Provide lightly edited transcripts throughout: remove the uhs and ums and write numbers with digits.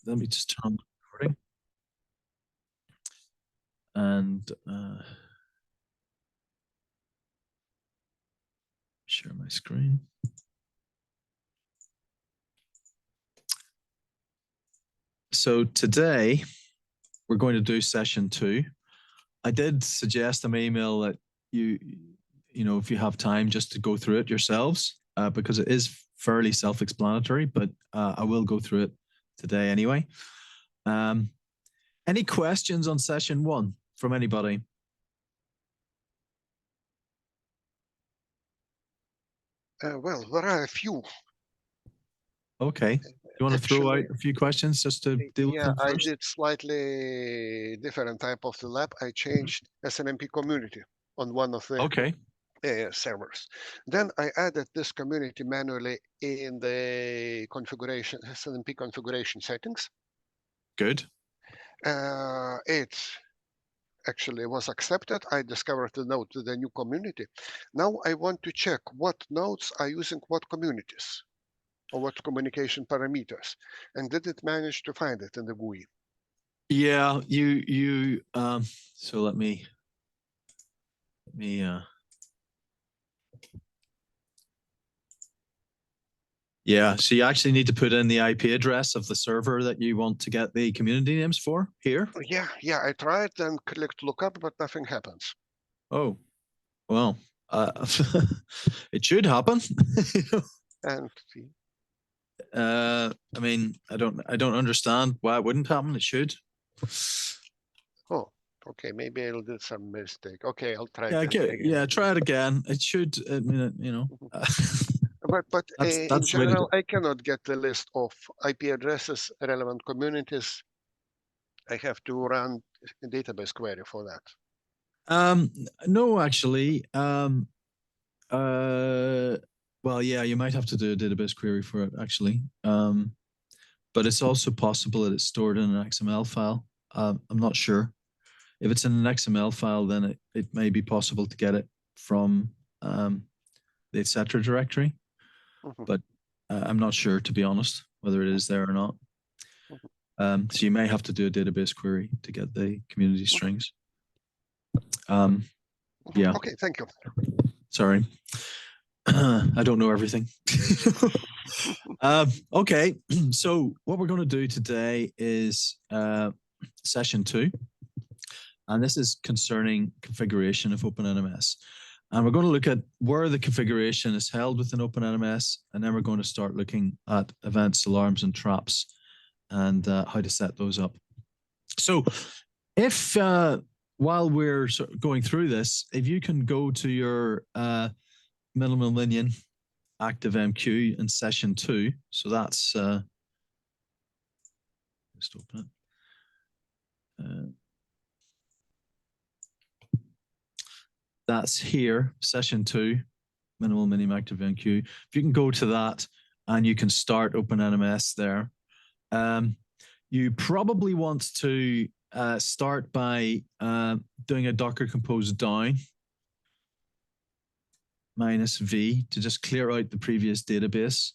let me just turn on the recording and share my screen. So today we're going to do session 2. I did suggest in my email that you know, if you have time, just to go through it yourselves, because it is fairly self-explanatory, but I will go through it today anyway. Any questions on session 1 from anybody? Well, there are a few. Okay. You want to throw out a few questions just to deal with them first? I did slightly different type of the lab. I changed SNMP community on one of the servers. Then I added this community manually in the configuration, SNMP configuration settings. Good. It actually was accepted. I discovered the node to the new community. Now I want to check what nodes are using what communities or what communication parameters, and did it manage to find it in the GUI? Yeah, you so let me yeah, so you actually need to put in the IP address of the server that you want to get the community names for here. Yeah, I tried and clicked lookup, but nothing happens. Oh, well, it should happen. And I mean, I don't understand why it wouldn't happen. It should. Oh, okay, maybe I'll do some mistake. Okay, I'll try. Yeah, yeah, try it again. It should. I mean, you know. But that's in general, I cannot get the list of IP addresses, relevant communities. I have to run a database query for that. No, actually. Well, yeah, you might have to do a database query for it, actually. But it's also possible that it's stored in an XML file. I'm not sure. If it's in an XML file, then it may be possible to get it from the etc. directory. But I'm not sure, to be honest, whether it is there or not. So you may have to do a database query to get the community strings. Yeah. Okay, thank you. Sorry. I don't know everything. Okay, so what we're going to do today is session 2. And this is concerning configuration of OpenNMS. And we're going to look at where the configuration is held within OpenNMS, and then we're going to start looking at events, alarms, and traps, and how to set those up. So if, while we're sort of going through this, if you can go to your minimal minion active MQ in session 2, so that's, just open it. That's here, session 2, minimal minium active MQ. If you can go to that and you can start OpenNMS there. You probably want to start by doing a Docker compose down -v to just clear out the previous database.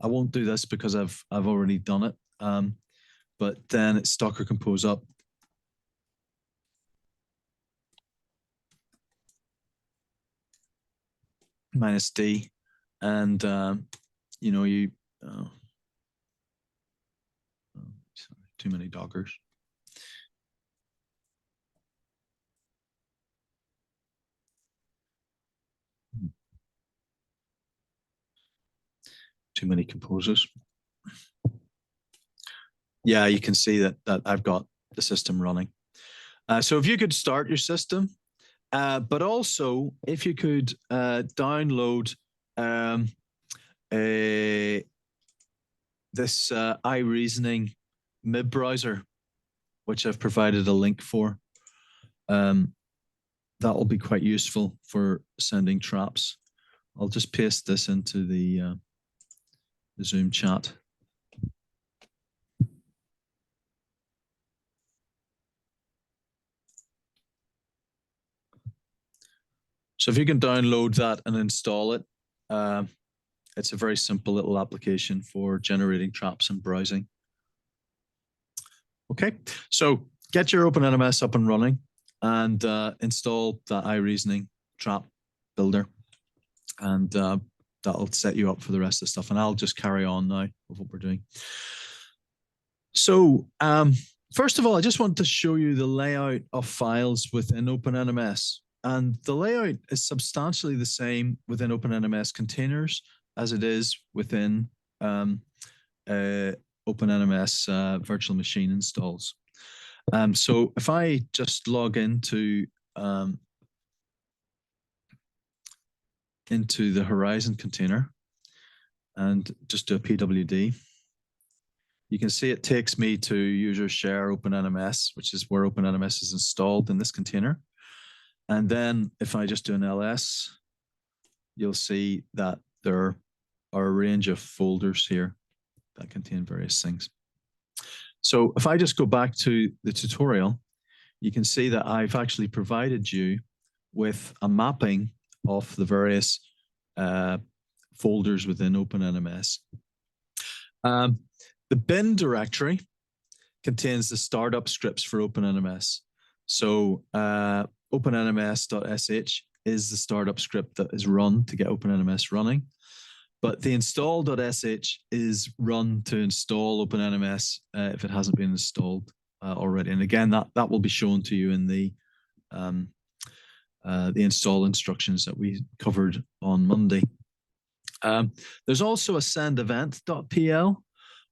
I won't do this because I've already done it. But then it's Docker compose up. -d, and you know, you sorry, too many Dockers. Too many composes. Yeah, you can see that I've got the system running. So if you could start your system, but also if you could download this iReasoning MIB browser, which I've provided a link for. That will be quite useful for sending traps. I'll just paste this into the Zoom chat. So if you can download that and install it, it's a very simple little application for generating traps and browsing. Okay, so get your OpenNMS up and running and install the iReasoning trap builder, and that'll set you up for the rest of the stuff. And I'll just carry on now with what we're doing. So first of all, I just want to show you the layout of files within OpenNMS. And the layout is substantially the same within OpenNMS containers as it is within OpenNMS virtual machine installs. So if I just log into the Horizon container and just do a PWD, you can see it takes me to user share OpenNMS, which is where OpenNMS is installed in this container. And then if I just do an ls, you'll see that there are a range of folders here that contain various things. So if I just go back to the tutorial, you can see that I've actually provided you with a mapping of the various folders within OpenNMS. The bin directory contains the startup scripts for OpenNMS. So OpenNMS.sh is the startup script that is run to get OpenNMS running. But the install.sh is run to install OpenNMS if it hasn't been installed already. And again, that will be shown to you in the install instructions that we covered on Monday. There's also a send event.pl,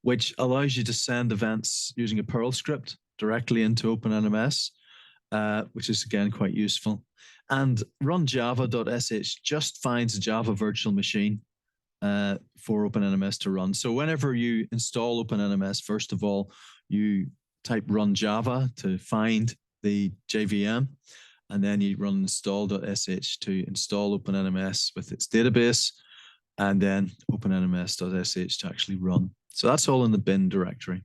which allows you to send events using a Perl script directly into OpenNMS, which is again quite useful. And runjava.sh just finds a Java virtual machine for OpenNMS to run. So whenever you install OpenNMS, first of all, you type run Java to find the JVM, and then you run install.sh to install OpenNMS with its database, and then OpenNMS.sh to actually run. So that's all in the bin directory.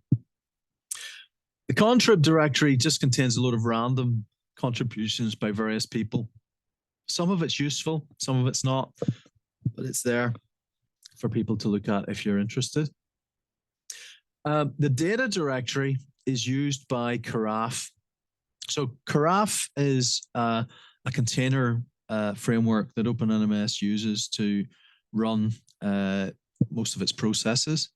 The contrib directory just contains a load of random contributions by various people. Some of it's useful, some of it's not, but it's there for people to look at if you're interested. The data directory is used by Carafe. So Carafe is a container framework that OpenNMS uses to run most of its processes.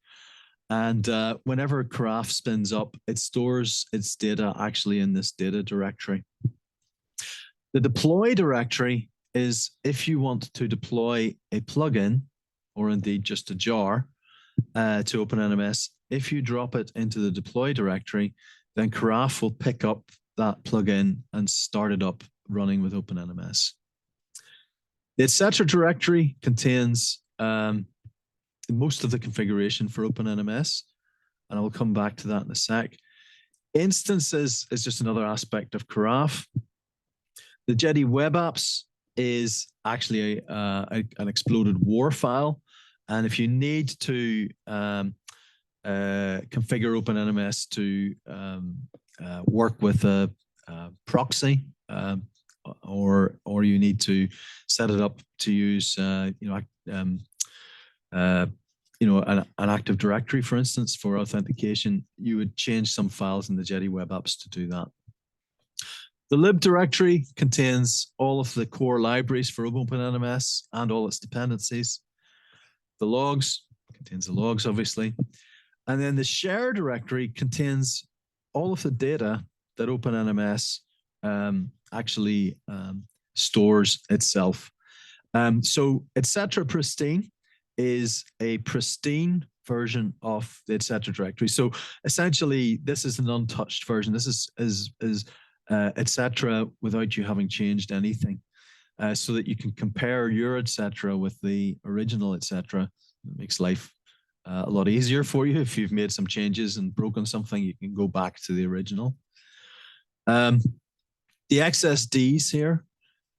And whenever Carafe spins up, it stores its data actually in this data directory. The deploy directory is if you want to deploy a plugin, or indeed just a jar, to OpenNMS. If you drop it into the deploy directory, then Carafe will pick up that plugin and start it up running with OpenNMS. The etc. directory contains most of the configuration for OpenNMS, and I will come back to that in a sec. Instances is just another aspect of Carafe. The Jetty Web Apps is actually an exploded war file, and if you need to configure OpenNMS to work with a proxy, or you need to set it up to use an Active Directory, for instance, for authentication, you would change some files in the Jetty Web Apps to do that. The lib directory contains all of the core libraries for OpenNMS and all its dependencies. The logs contains the logs, obviously. And then the share directory contains all of the data that OpenNMS actually stores itself. So etc. pristine is a pristine version of the etc. directory. So essentially, this is an untouched version. This is etc. without you having changed anything, so that you can compare your etc. with the original etc. It makes life a lot easier for you. If you've made some changes and broken something, you can go back to the original. The XSDs here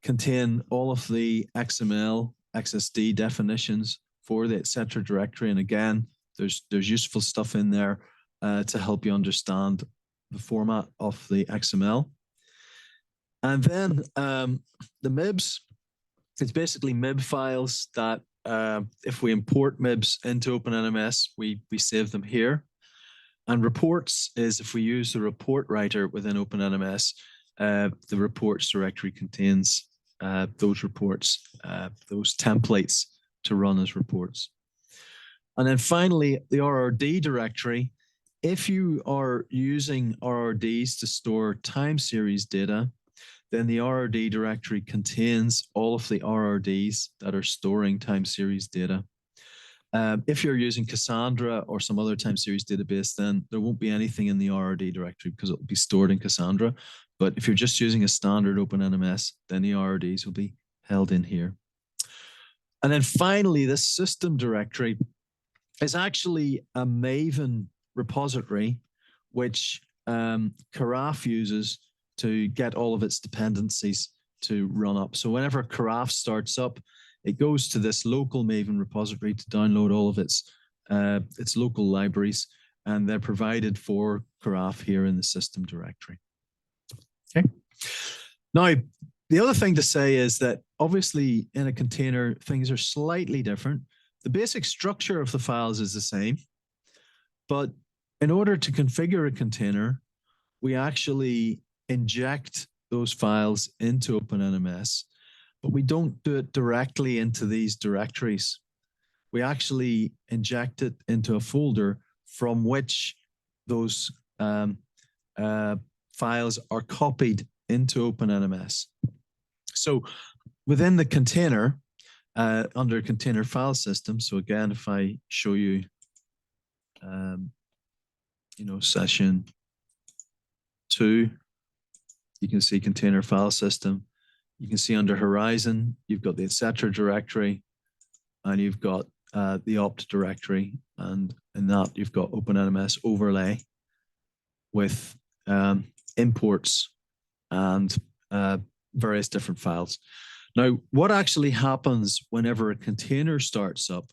contain all of the XML XSD definitions for the etc. directory, and again, there's useful stuff in there to help you understand the format of the XML. And then the MIBs, it's basically MIB files that if we import MIBs into OpenNMS, we save them here. And reports is if we use the report writer within OpenNMS, the reports directory contains those reports, those templates to run as reports. And then finally, the RRD directory. If you are using RRDs to store time series data, then the RRD directory contains all of the RRDs that are storing time series data. If you're using Cassandra or some other time series database, then there won't be anything in the RRD directory because it will be stored in Cassandra. But if you're just using a standard OpenNMS, then the RRDs will be held in here. And then finally, this system directory is actually a Maven repository, which Carafe uses to get all of its dependencies to run up. So whenever Carafe starts up, it goes to this local Maven repository to download all of its local libraries, and they're provided for Carafe here in the system directory. Okay. Now, the other thing to say is that obviously in a container, things are slightly different. The basic structure of the files is the same, but in order to configure a container, we actually inject those files into OpenNMS, but we don't do it directly into these directories. We actually inject it into a folder from which those files are copied into OpenNMS. So within the container, under container file system, so again, if I show you, session 2, you can see container file system. You can see under Horizon, you've got the etc. directory, and you've got the opt directory, and in that you've got OpenNMS overlay with imports and various different files. Now, what actually happens whenever a container starts up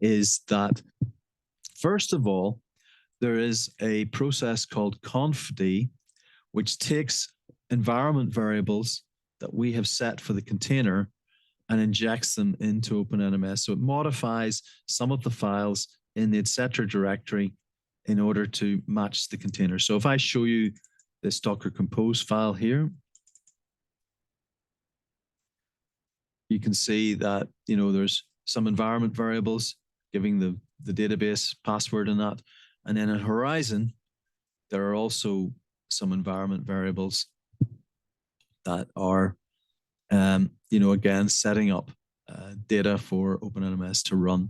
is that, first of all, there is a process called confd, which takes environment variables that we have set for the container and injects them into OpenNMS. So it modifies some of the files in the etc. directory in order to match the container. So if I show you this Docker Compose file here, you can see that, there's some environment variables giving the database password and that. And then in Horizon, there are also some environment variables that are, again, setting up data for OpenNMS to run.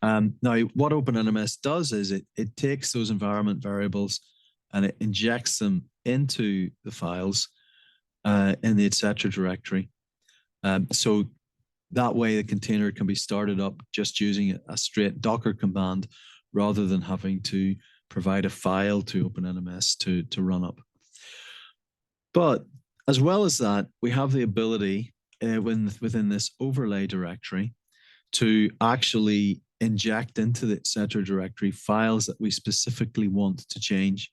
Now, what OpenNMS does is it takes those environment variables and it injects them into the files in the etc. directory. So that way the container can be started up just using a straight Docker command rather than having to provide a file to OpenNMS to run up. But as well as that, we have the ability within this overlay directory to actually inject into the etc. directory files that we specifically want to change.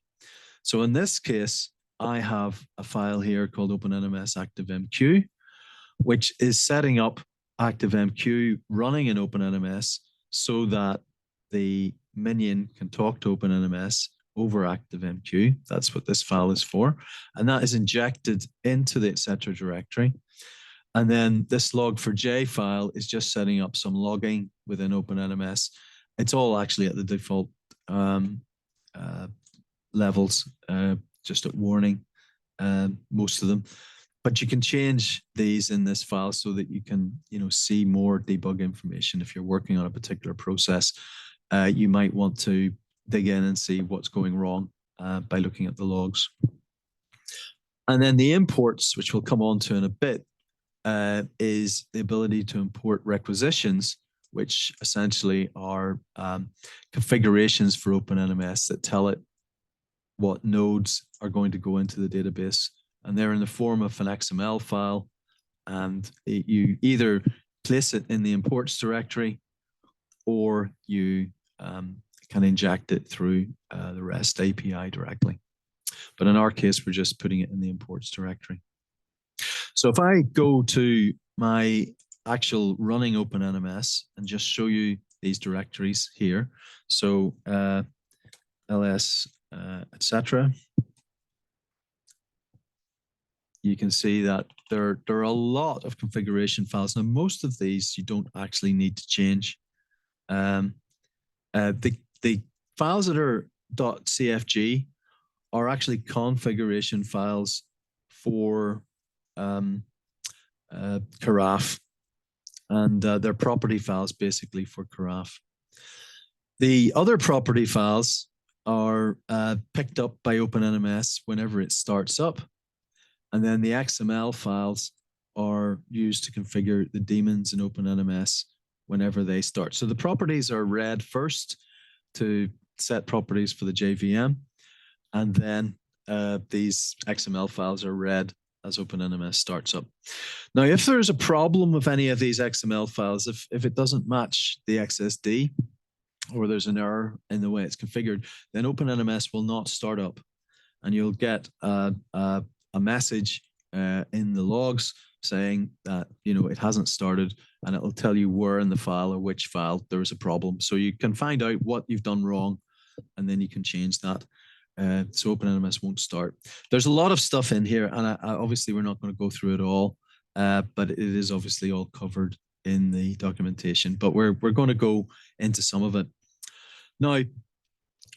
So in this case, I have a file here called OpenNMS ActiveMQ, which is setting up ActiveMQ running in OpenNMS so that the minion can talk to OpenNMS over ActiveMQ. That's what this file is for. And that is injected into the etc. directory. And then this log4j file is just setting up some logging within OpenNMS. It's all actually at the default levels, just at warning, most of them. But you can change these in this file so that you can, see more debug information. If you're working on a particular process, you might want to dig in and see what's going wrong by looking at the logs. And then the imports, which we'll come on to in a bit, is the ability to import requisitions, which essentially are configurations for OpenNMS that tell it what nodes are going to go into the database. And they're in the form of an XML file, and you either place it in the imports directory or you can inject it through the REST API directly. But in our case, we're just putting it in the imports directory. So if I go to my actual running OpenNMS and just show you these directories here. So ls, etc. You can see that there are a lot of configuration files. Now, most of these you don't actually need to change. The files that are .cfg are actually configuration files for Carafe, and they're property files basically for Carafe. The other property files are picked up by OpenNMS whenever it starts up. And then the XML files are used to configure the daemons in OpenNMS whenever they start. So the properties are read first to set properties for the JVM. And then these XML files are read as OpenNMS starts up. Now, if there's a problem with any of these XML files, if it doesn't match the XSD, or there's an error in the way it's configured, then OpenNMS will not start up. And you'll get a message in the logs saying that it hasn't started, and it'll tell you where in the file or which file there is a problem. So you can find out what you've done wrong, and then you can change that. So OpenNMS won't start. There's a lot of stuff in here, and obviously we're not going to go through it all, but it is obviously all covered in the documentation. But we're going to go into some of it. Now,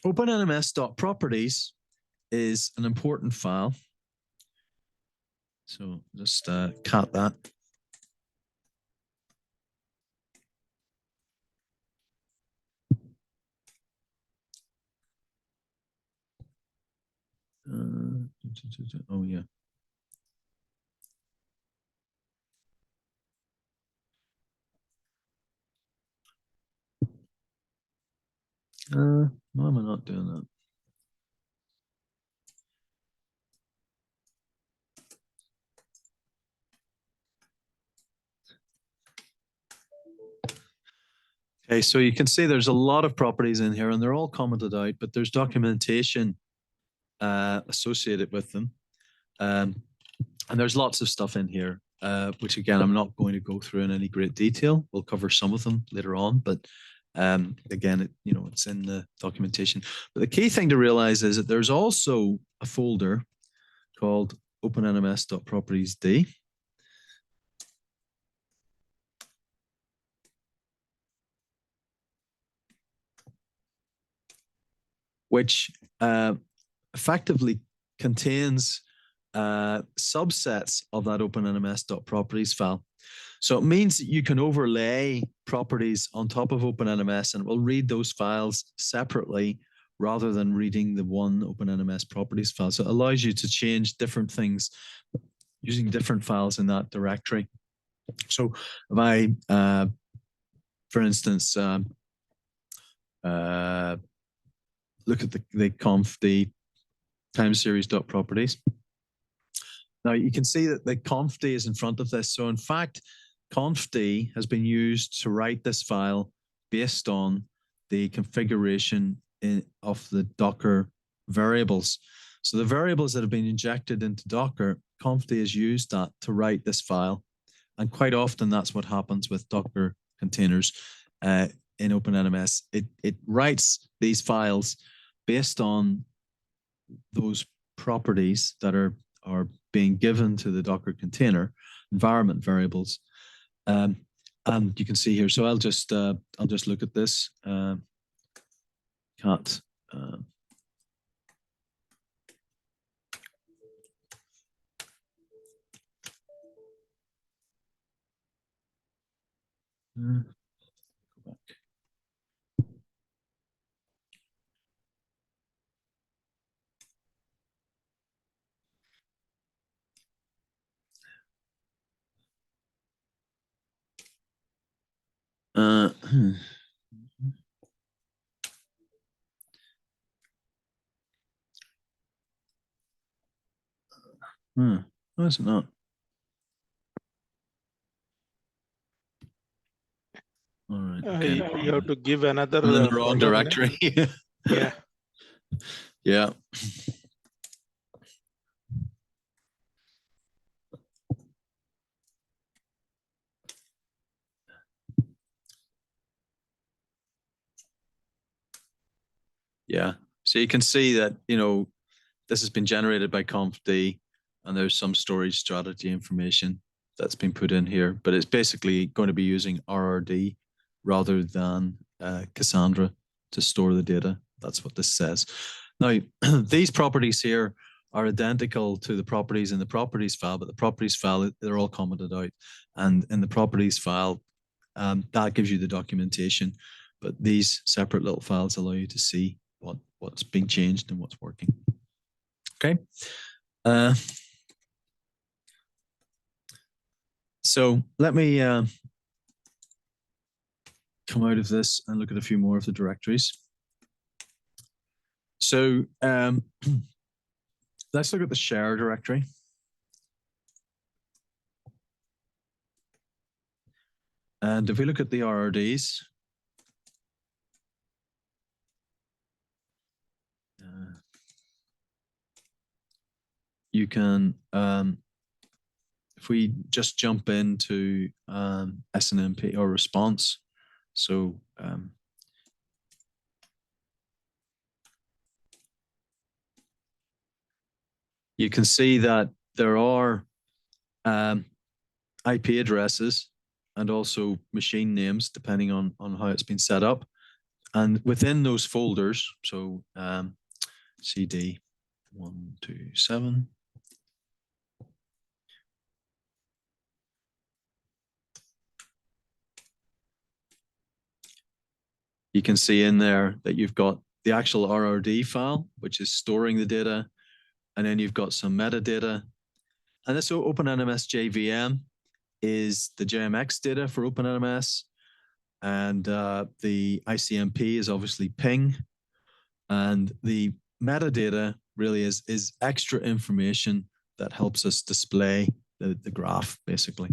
OpenNMS.properties is an important file. So just cut that. Oh, yeah. Why am I not doing that? Okay, so you can see there's a lot of properties in here, and they're all commented out, but there's documentation associated with them. And there's lots of stuff in here, which again, I'm not going to go through in any great detail. We'll cover some of them later on, but again, it's in the documentation. But the key thing to realize is that there's also a folder called OpenNMS.propertiesd. Which effectively contains subsets of that OpenNMS.properties file. So it means that you can overlay properties on top of OpenNMS, and it will read those files separately rather than reading the one OpenNMS properties file. So it allows you to change different things using different files in that directory. So if I, for instance, look at the time series.properties. Now you can see that the confd is in front of this. So in fact, confd has been used to write this file based on the configuration of the Docker variables. So the variables that have been injected into Docker, confd has used that to write this file. And quite often that's what happens with Docker containers in OpenNMS. It writes these files based on those properties that are being given to the Docker container, environment variables. And you can see here, so I'll just look at this. Cat. Go back. No, it's not. All right. Okay. You have to give another. I'm in the wrong directory. Yeah. Yeah. Yeah. So you can see that, this has been generated by confd, and there's some storage strategy information that's been put in here, but it's basically going to be using RRD rather than Cassandra to store the data. That's what this says. Now, these properties here are identical to the properties in the properties file, but the properties file, they're all commented out. And in the properties file, that gives you the documentation, but these separate little files allow you to see what's being changed and what's working. Okay. So let me come out of this and look at a few more of the directories. So let's look at the share directory. And if we look at the RRDs, you can, if we just jump into SNMP or response, so you can see that there are IP addresses and also machine names, depending on how it's been set up. And within those folders, so CD 127, you can see in there that you've got the actual RRD file, which is storing the data, and then you've got some metadata. And this OpenNMS JVM is the JMX data for OpenNMS, and the ICMP is obviously ping, and the metadata really is extra information that helps us display the graph, basically.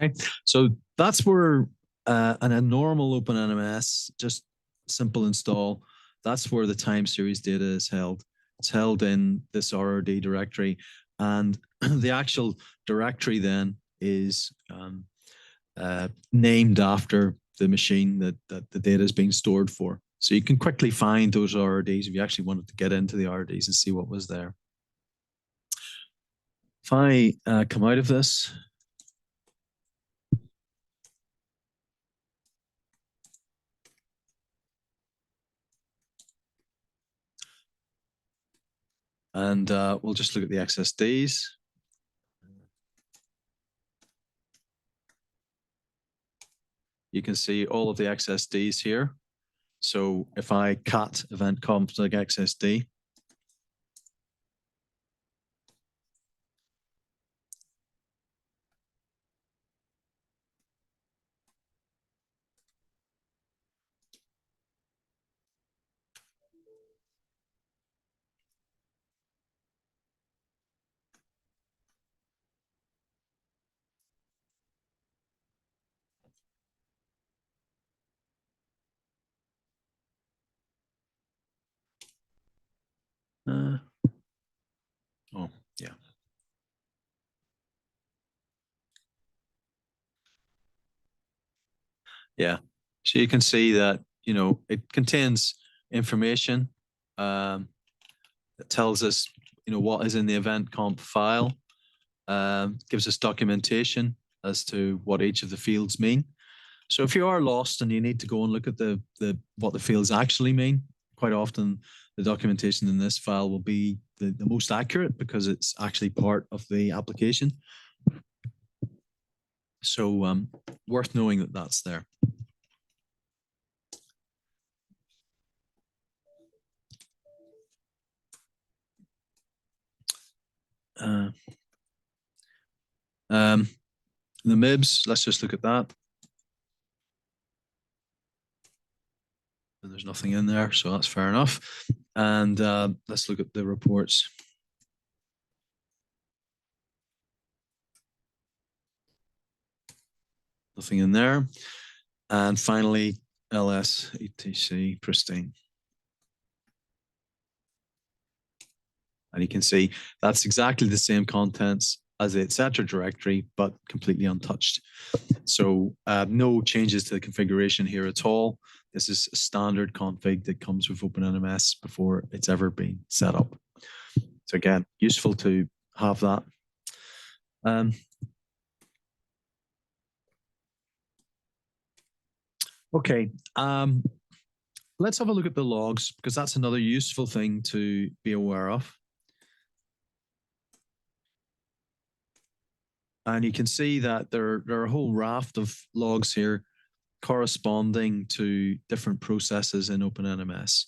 Okay, so that's where in a normal OpenNMS, just simple install, that's where the time series data is held. It's held in this RRD directory, and the actual directory then is named after the machine that the data is being stored for. So you can quickly find those RRDs if you actually wanted to get into the RRDs and see what was there. If I come out of this, and we'll just look at the XSDs. You can see all of the XSDs here. So if I cat event config XSD, oh, yeah. Yeah. So you can see that, it contains information that tells us, what is in the event comp file, gives us documentation as to what each of the fields mean. So if you are lost and you need to go and look at what the fields actually mean, quite often the documentation in this file will be the most accurate because it's actually part of the application. So worth knowing that that's there. The MIBs, let's just look at that. And there's nothing in there, so that's fair enough. And let's look at the reports. Nothing in there. And finally, ls etc pristine. And you can see that's exactly the same contents as the etc directory, but completely untouched. So no changes to the configuration here at all. This is a standard config that comes with OpenNMS before it's ever been set up. So again, useful to have that. Okay, let's have a look at the logs, because that's another useful thing to be aware of. And you can see that there are a whole raft of logs here corresponding to different processes in OpenNMS.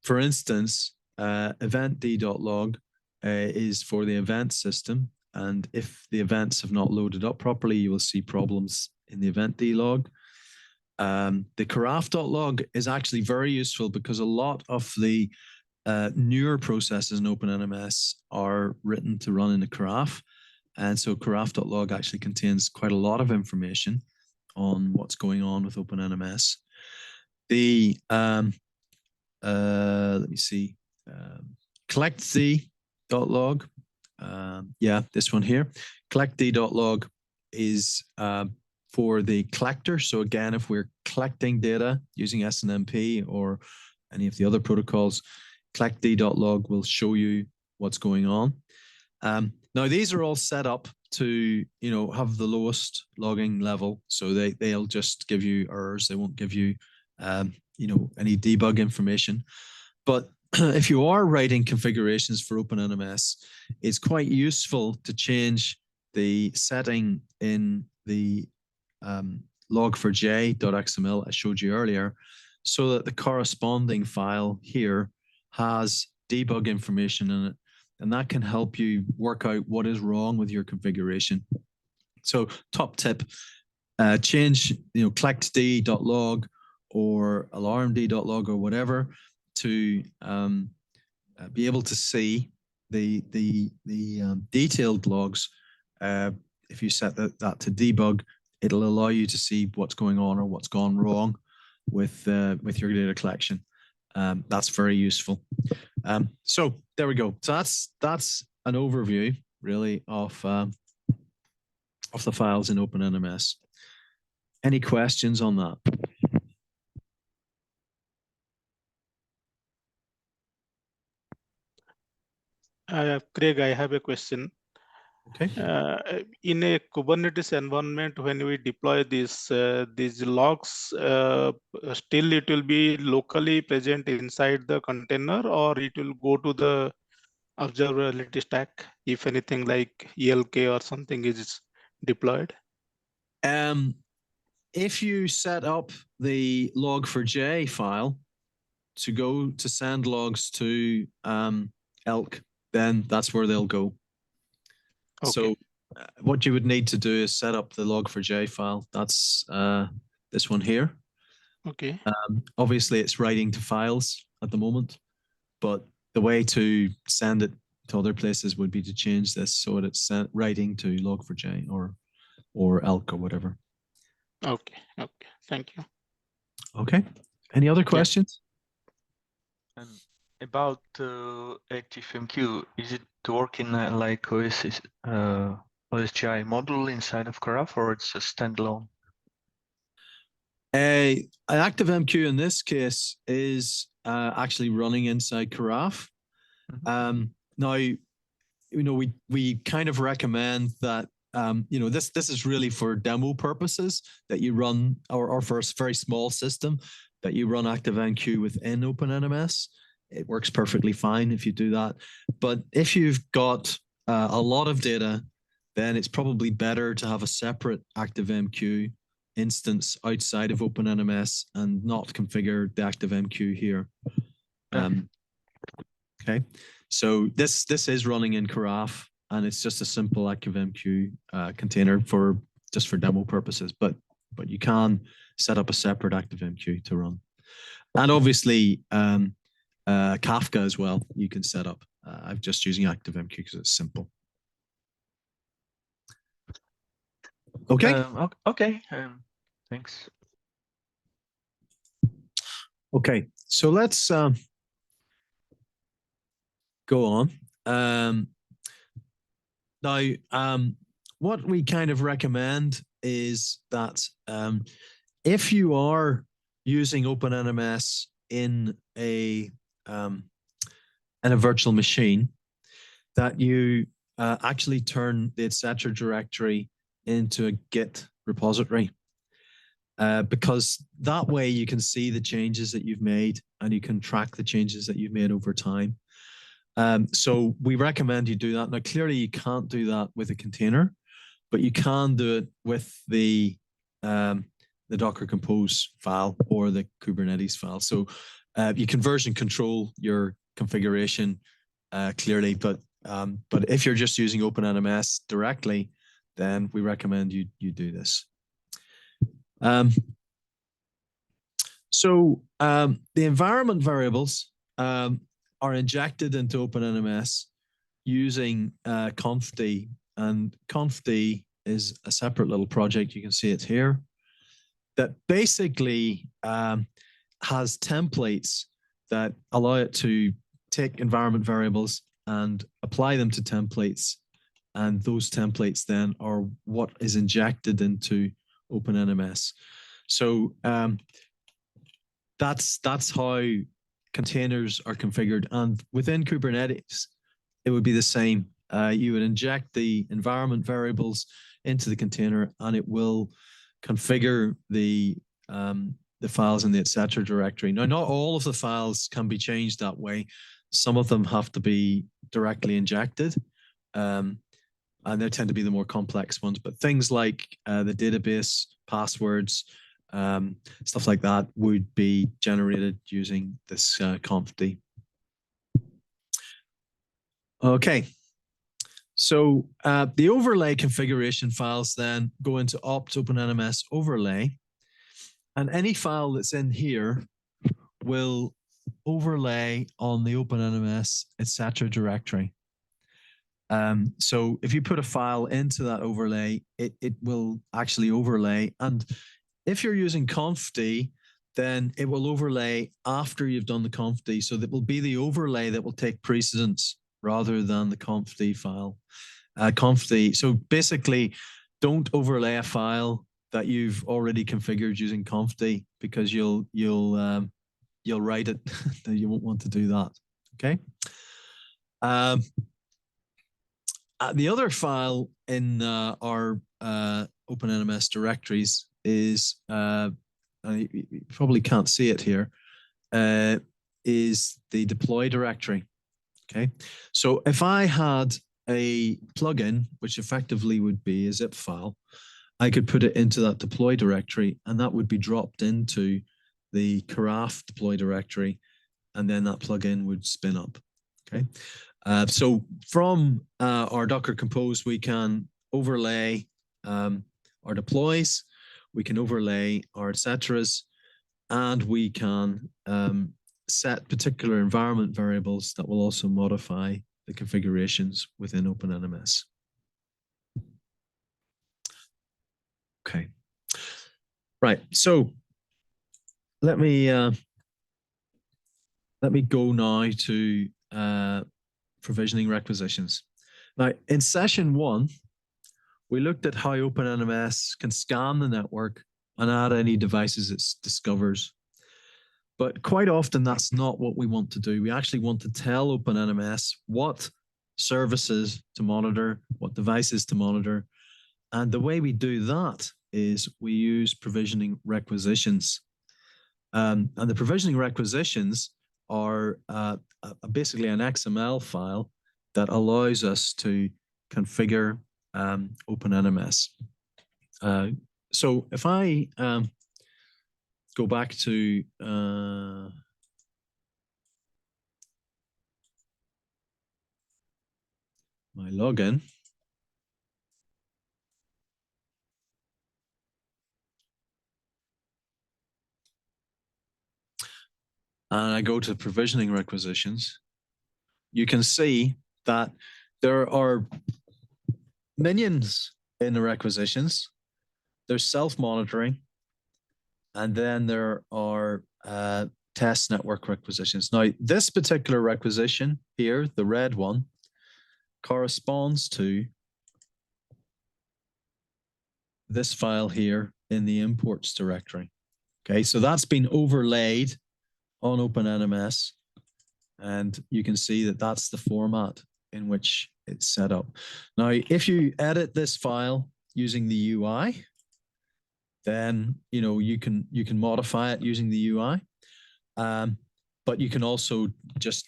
For instance, event_d.log is for the event system. And if the events have not loaded up properly, you will see problems in the event_d log. The carafe.log is actually very useful because a lot of the newer processes in OpenNMS are written to run in a carafe. And so carafe.log actually contains quite a lot of information on what's going on with OpenNMS. The, let me see, collectd.log, yeah, this one here. Collectd.log is for the collector. So again, if we're collecting data using SNMP or any of the other protocols, collectd.log will show you what's going on. Now these are all set up to, have the lowest logging level. So they'll just give you errors. They won't give you, any debug information. But if you are writing configurations for OpenNMS, it's quite useful to change the setting in the log4j.xml I showed you earlier, so that the corresponding file here has debug information in it, and that can help you work out what is wrong with your configuration. So top tip, change collectd.log or alarmd.log or whatever to be able to see the detailed logs. If you set that to debug, it'll allow you to see what's going on or what's gone wrong with your data collection. That's very useful. So there we go. So that's an overview really of the files in OpenNMS. Any questions on that? Craig, I have a question. Okay. In a Kubernetes environment, when we deploy these logs, still it will be locally present inside the container, or it will go to the observability stack if anything like ELK or something is deployed? If you set up the log4j file to go to send logs to ELK, then that's where they'll go. Okay. So what you would need to do is set up the log4j file. That's this one here. Okay. Obviously, it's writing to files at the moment, but the way to send it to other places would be to change this so that it's writing to log4j or ELK or whatever. Okay. Okay. Thank you. Okay. Any other questions? And about ActiveMQ, is it working like OSGI module inside of Carafe, or it's a standalone? An ActiveMQ in this case is actually running inside Carafe. Mm-hmm. Now, we kind of recommend that this is really for demo purposes that you run, or for a very small system that you run ActiveMQ within OpenNMS. It works perfectly fine if you do that. But if you've got a lot of data, then it's probably better to have a separate ActiveMQ instance outside of OpenNMS and not configure the ActiveMQ here. Okay, so this is running in Carafe, and it's just a simple ActiveMQ container for demo purposes. But you can set up a separate ActiveMQ to run, and obviously Kafka as well. You can set up. I'm just using ActiveMQ because it's simple. Okay. Okay. Thanks. Okay, so let's go on. Now, what we kind of recommend is that if you are using OpenNMS in a virtual machine, that you actually turn the etc directory into a Git repository. Because that way you can see the changes that you've made and you can track the changes that you've made over time. So we recommend you do that. Now, clearly you can't do that with a container, but you can do it with the Docker Compose file or the Kubernetes file. So you can version control your configuration clearly, but if you're just using OpenNMS directly, then we recommend you do this. So the environment variables are injected into OpenNMS using confd, and confd is a separate little project. You can see it here that basically has templates that allow it to take environment variables and apply them to templates, and those templates then are what is injected into OpenNMS. So that's how containers are configured, and within Kubernetes it would be the same. You would inject the environment variables into the container, and it will configure the files in the etc directory. Now, not all of the files can be changed that way. Some of them have to be directly injected, and they tend to be the more complex ones. But things like the database passwords, stuff like that, would be generated using this confd. Okay, so the overlay configuration files then go into opt OpenNMS overlay, and any file that's in here will overlay on the OpenNMS etc directory. So if you put a file into that overlay, it will actually overlay. And if you're using confd, then it will overlay after you've done the confd. So that will be the overlay that will take precedence rather than the confd file. Confd. So basically, don't overlay a file that you've already configured using confd, because you'll write it. You won't want to do that. Okay. The other file in our OpenNMS directories is, you probably can't see it here, is the deploy directory. Okay, so if I had a plugin, which effectively would be a zip file, I could put it into that deploy directory, and that would be dropped into the Carafe deploy directory, and then that plugin would spin up. Okay, so from our Docker Compose, we can overlay our deploys, we can overlay our etceteras, and we can set particular environment variables that will also modify the configurations within OpenNMS. Okay, right. So let me go now to provisioning requisitions. Now, in session 1, we looked at how OpenNMS can scan the network and add any devices it discovers. But quite often, that's not what we want to do. We actually want to tell OpenNMS what services to monitor, what devices to monitor. And the way we do that is we use provisioning requisitions. And the provisioning requisitions are basically an XML file that allows us to configure OpenNMS. So if I go back to my login, and I go to provisioning requisitions, you can see that there are minions in the requisitions. There's self-monitoring, and then there are test network requisitions. Now, this particular requisition here, the red one, corresponds to this file here in the imports directory. Okay, so that's been overlaid on OpenNMS, and you can see that that's the format in which it's set up. Now, if you edit this file using the UI, then you can modify it using the UI, but you can also just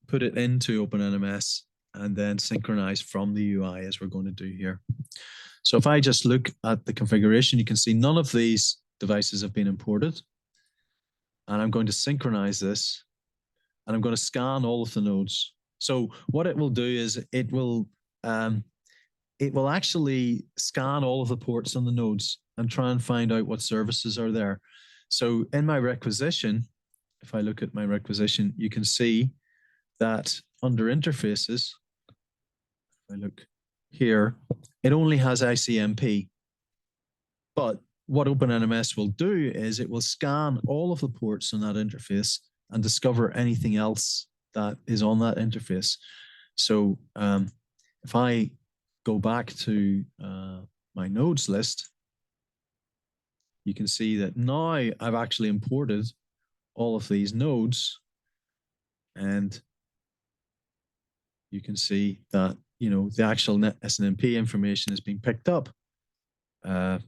put it into OpenNMS and then synchronize from the UI, as we're going to do here. So if I just look at the configuration, you can see none of these devices have been imported. And I'm going to synchronize this, and I'm going to scan all of the nodes. So what it will do is it will actually scan all of the ports on the nodes and try and find out what services are there. So in my requisition, if I look at my requisition, you can see that under interfaces, if I look here, it only has ICMP. But what OpenNMS will do is it will scan all of the ports on that interface and discover anything else that is on that interface. So if I go back to my nodes list, you can see that now I've actually imported all of these nodes, and you can see that the actual SNMP information is being picked up, and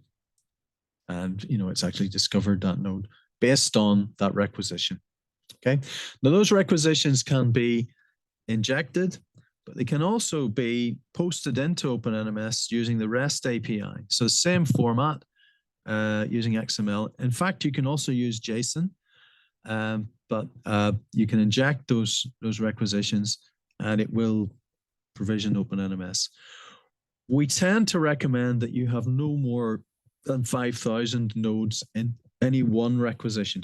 it's actually discovered that node based on that requisition. Okay, now those requisitions can be injected, but they can also be posted into OpenNMS using the REST API. So same format, using XML. In fact, you can also use JSON, but you can inject those requisitions, and it will provision OpenNMS. We tend to recommend that you have no more than 5,000 nodes in any one requisition.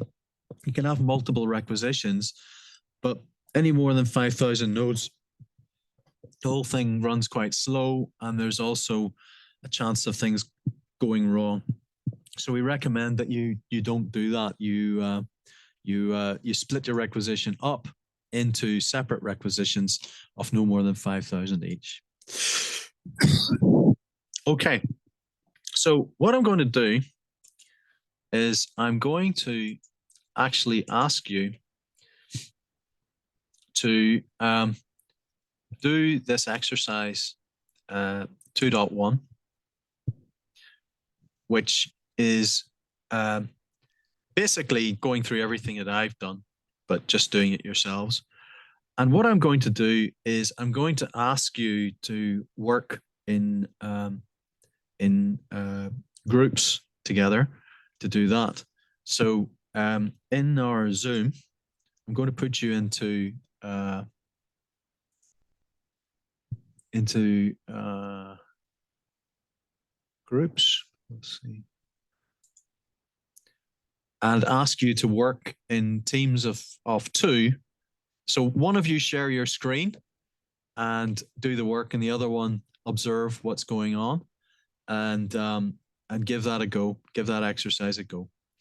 You can have multiple requisitions, but any more than 5,000 nodes, the whole thing runs quite slow, and there's also a chance of things going wrong. So we recommend that you don't do that. You split your requisition up into separate requisitions of no more than 5,000 each. Okay, so what I'm going to do is I'm going to actually ask you to do this exercise 2.1, which is basically going through everything that I've done, but just doing it yourselves. And what I'm going to do is I'm going to ask you to work in groups together to do that. So in our Zoom, I'm going to put you into groups. Let's see. And ask you to work in teams of two. So one of you share your screen and do the work, and the other one observe what's going on, and give that a go. Give that exercise a go.